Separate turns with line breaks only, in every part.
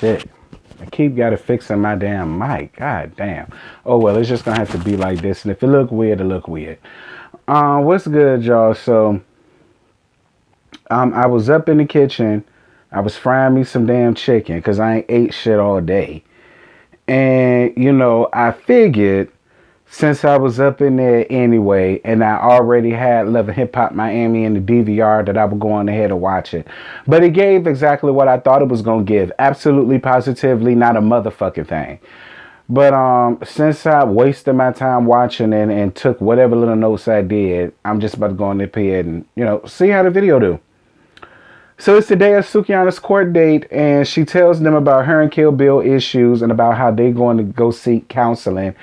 shit. I keep gotta fixing my damn mic. God damn. Oh well, it's just gonna have to be like this. And if it look weird, it look weird. What's good, y'all? So, I was up in the kitchen. I was frying me some damn chicken because I ain't ate shit all day. And, you know, I figured since I was up in there anyway, and I already had Love and Hip Hop Miami in the DVR, that I would go on ahead and watch it. But it gave exactly what I thought it was going to give. Absolutely, positively, not a motherfucking thing. But since I wasted my time watching it and took whatever little notes I did, I'm just about to go on up here and, you know, see how the video do. So it's the day of Sukiya's court date, and she tells them about her and Kill Bill issues and about how they're going to go seek counseling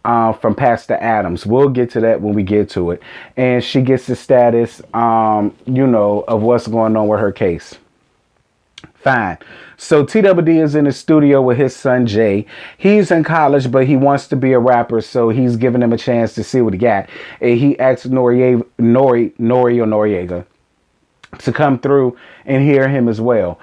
from Pastor Adams. We'll get to that when we get to it. And she gets the status, you know, of what's going on with her case. Fine. So TWD is in the studio with his son Jay. He's in college, but he wants to be a rapper, so he's giving him a chance to see what he got. And he asks Noriega to come through and hear him as well.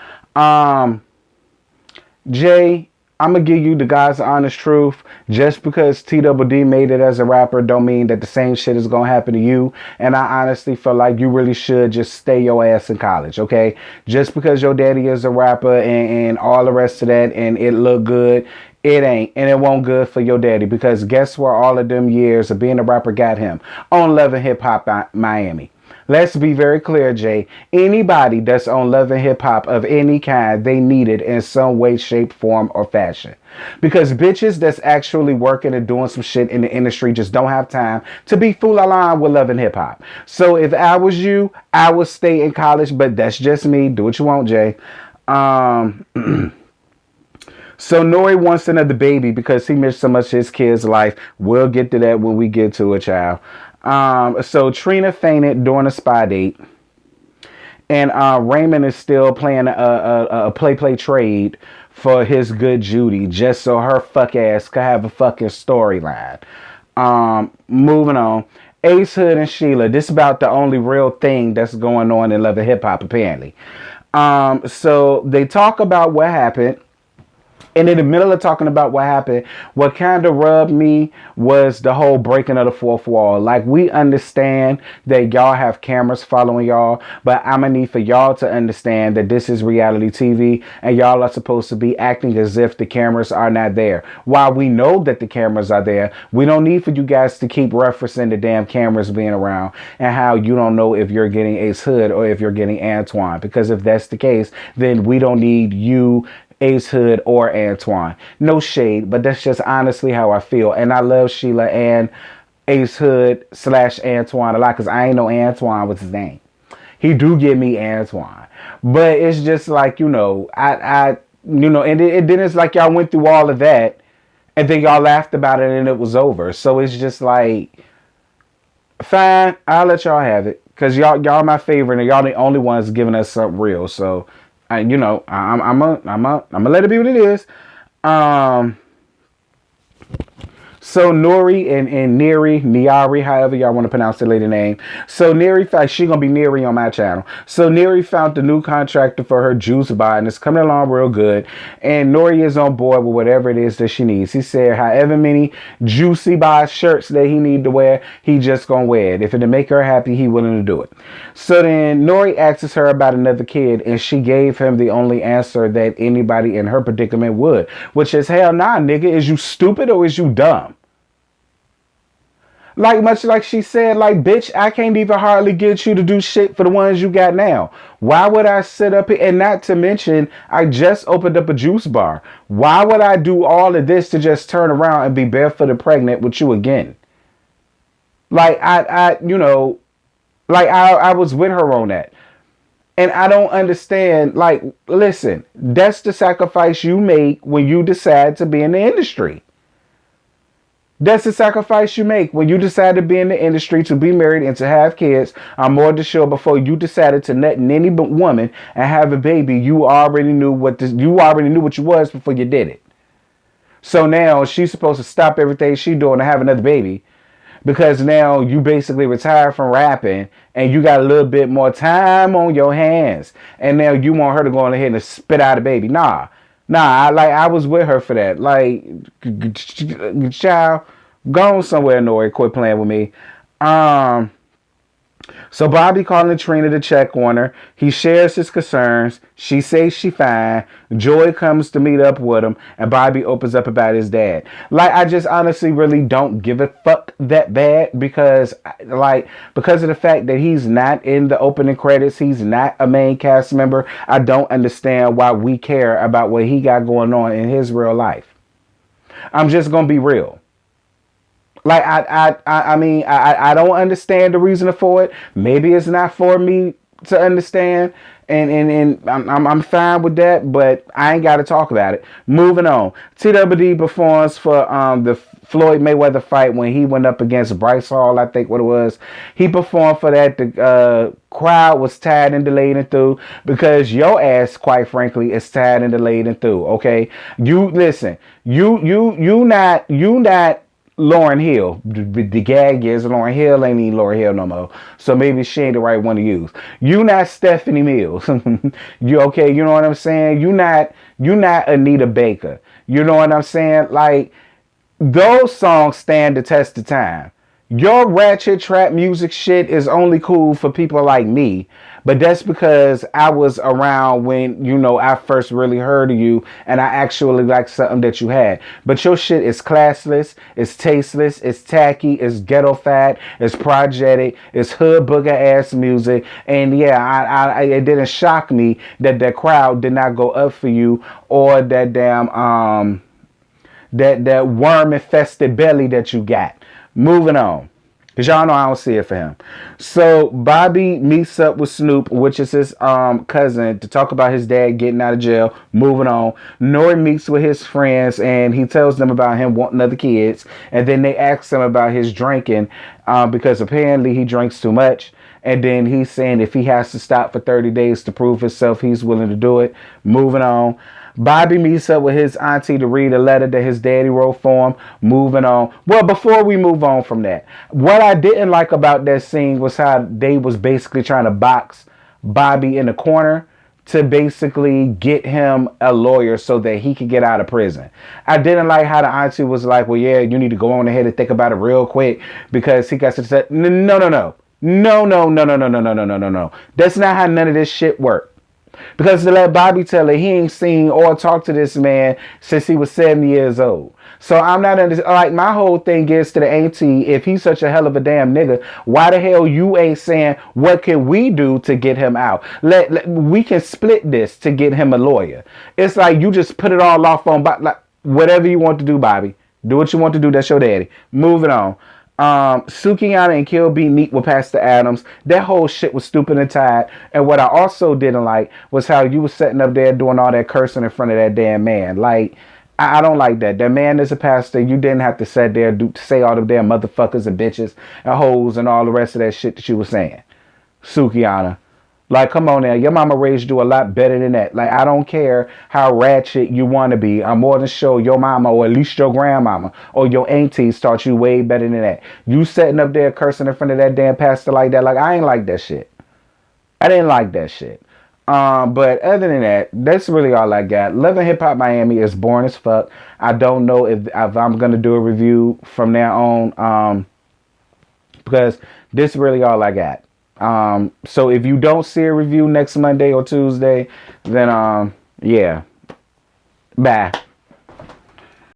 Jay, I'm going to give you the God's honest truth. Just because TWD made it as a rapper don't mean that the same shit is going to happen to you. And I honestly feel like you really should just stay your ass in college, okay? Just because your daddy is a rapper and all the rest of that and it look good, it ain't. And it won't good for your daddy, because guess where all of them years of being a rapper got him? On Love and Hip Hop Miami. Let's be very clear, Jay. Anybody that's on Love and Hip Hop of any kind, they need it in some way, shape, form, or fashion. Because bitches that's actually working and doing some shit in the industry just don't have time to be fool aligned with Love and Hip Hop. So if I was you, I would stay in college, but that's just me. Do what you want, Jay. So Nori wants another baby because he missed so much his kid's life. We'll get to that when we get to it, child. So Trina fainted during a spa date, and Raymond is still playing a play trade for his good Judy, just so her fuck ass could have a fucking storyline. Moving on. Ace Hood and Sheila. This is about the only real thing that's going on in Love and Hip Hop, apparently. So they talk about what happened. And in the middle of talking about what happened, what kind of rubbed me was the whole breaking of the fourth wall. Like, we understand that y'all have cameras following y'all, but I'm going to need for y'all to understand that this is reality TV and y'all are supposed to be acting as if the cameras are not there. While we know that the cameras are there, we don't need for you guys to keep referencing the damn cameras being around and how you don't know if you're getting Ace Hood or if you're getting Antoine. Because if that's the case, then we don't need you, Ace Hood, or Antoine. No shade, but that's just honestly how I feel. And I love Sheila and Ace Hood / Antoine a lot, because I ain't know Antoine was his name. He do give me Antoine. But it's just like, you know, and then it's like y'all went through all of that and then y'all laughed about it and it was over. So it's just like, fine, I'll let y'all have it, because y'all my favorite and y'all the only ones giving us something real. So you know, I'm gonna let it be what it is. So Nori and Niari, however y'all want to pronounce the lady name. So Neri, she gonna be Neri on my channel. So Neri found the new contractor for her juice bar, and it's coming along real good. And Nori is on board with whatever it is that she needs. He said however many juicy bar shirts that he need to wear, he just gonna wear it. If it'll make her happy, he willing to do it. So then Nori asks her about another kid, and she gave him the only answer that anybody in her predicament would, which is, hell nah, nigga. Is you stupid or is you dumb? Like, much like she said, like, bitch, I can't even hardly get you to do shit for the ones you got now. Why would I sit up here? And not to mention, I just opened up a juice bar. Why would I do all of this to just turn around and be barefoot and pregnant with you again? Like, I was with her on that. And I don't understand. Like, listen, that's the sacrifice you make when you decide to be in the industry. That's the sacrifice you make when you decide to be in the industry, to be married and to have kids. I'm more than sure before you decided to nut any woman and have a baby, you already knew what you was before you did it. So now she's supposed to stop everything she's doing to have another baby, because now you basically retired from rapping and you got a little bit more time on your hands. And now you want her to go on ahead and spit out a baby. Nah. Nah, I was with her for that. Like, child, go on somewhere, Nori. Quit playing with me. Um, So Bobby calling Trina to check on her. He shares his concerns. She says she fine. Joy comes to meet up with him, and Bobby opens up about his dad. Like, I just honestly really don't give a fuck that bad because, like, because of the fact that he's not in the opening credits, he's not a main cast member. I don't understand why we care about what he got going on in his real life. I'm just gonna be real. Like I mean I don't understand the reason for it. Maybe it's not for me to understand, and I'm fine with that. But I ain't got to talk about it. Moving on. TWD performs for the Floyd Mayweather fight when he went up against Bryce Hall. I think what it was. He performed for that. The crowd was tired and delayed and through because your ass, quite frankly, is tired and delayed and through. Okay, you listen. You not Lauren Hill. The gag is Lauren Hill ain't even Lauren Hill no more. So maybe she ain't the right one to use. You not Stephanie Mills. You okay? You know what I'm saying? You not Anita Baker. You know what I'm saying? Like, those songs stand the test of time. Your ratchet trap music shit is only cool for people like me, but that's because I was around when, I first really heard of you and I actually liked something that you had. But your shit is classless, it's tasteless, it's tacky, it's ghetto fat, it's projectic, it's hood booger ass music. And yeah, it didn't shock me that the crowd did not go up for you, or that damn that worm infested belly that you got. Moving on. Because y'all know I don't see it for him. So Bobby meets up with Snoop, which is his cousin, to talk about his dad getting out of jail. Moving on. Nori meets with his friends and he tells them about him wanting other kids. And then they ask him about his drinking because apparently he drinks too much. And then he's saying if he has to stop for 30 days to prove himself, he's willing to do it. Moving on. Bobby meets up with his auntie to read a letter that his daddy wrote for him. Moving on. Well, before we move on from that, what I didn't like about that scene was how they was basically trying to box Bobby in the corner to basically get him a lawyer so that he could get out of prison. I didn't like how the auntie was like, well, yeah, you need to go on ahead and think about it real quick because he got to say, no, no, no, no. No, no, no, no, no, no, no, no, no, no, no. That's not how none of this shit works. Because to let Bobby tell her, he ain't seen or talked to this man since he was 7 years old. So I'm not like, my whole thing is to the auntie, if he's such a hell of a damn nigga, why the hell you ain't saying what can we do to get him out? We can split this to get him a lawyer. It's like you just put it all off on like whatever you want to do, Bobby. Do what you want to do. That's your daddy. Moving on. Sukiya and Kill meet with Pastor Adams. That whole shit was stupid and tired. And what I also didn't like was how you was sitting up there doing all that cursing in front of that damn man. Like, I don't like that. That man is a pastor. You didn't have to sit there say all the damn motherfuckers and bitches and hoes and all the rest of that shit that you was saying. Sukiya. Like, come on now. Your mama raised you a lot better than that. Like, I don't care how ratchet you want to be. I'm more than sure your mama, or at least your grandmama, or your aunties taught you way better than that. You sitting up there cursing in front of that damn pastor like that. Like, I ain't like that shit. I didn't like that shit. But other than that, that's really all I got. Love and Hip Hop Miami is boring as fuck. I don't know if I'm going to do a review from now on. Because this is really all I got. So if you don't see a review next Monday or Tuesday, then yeah. Bye.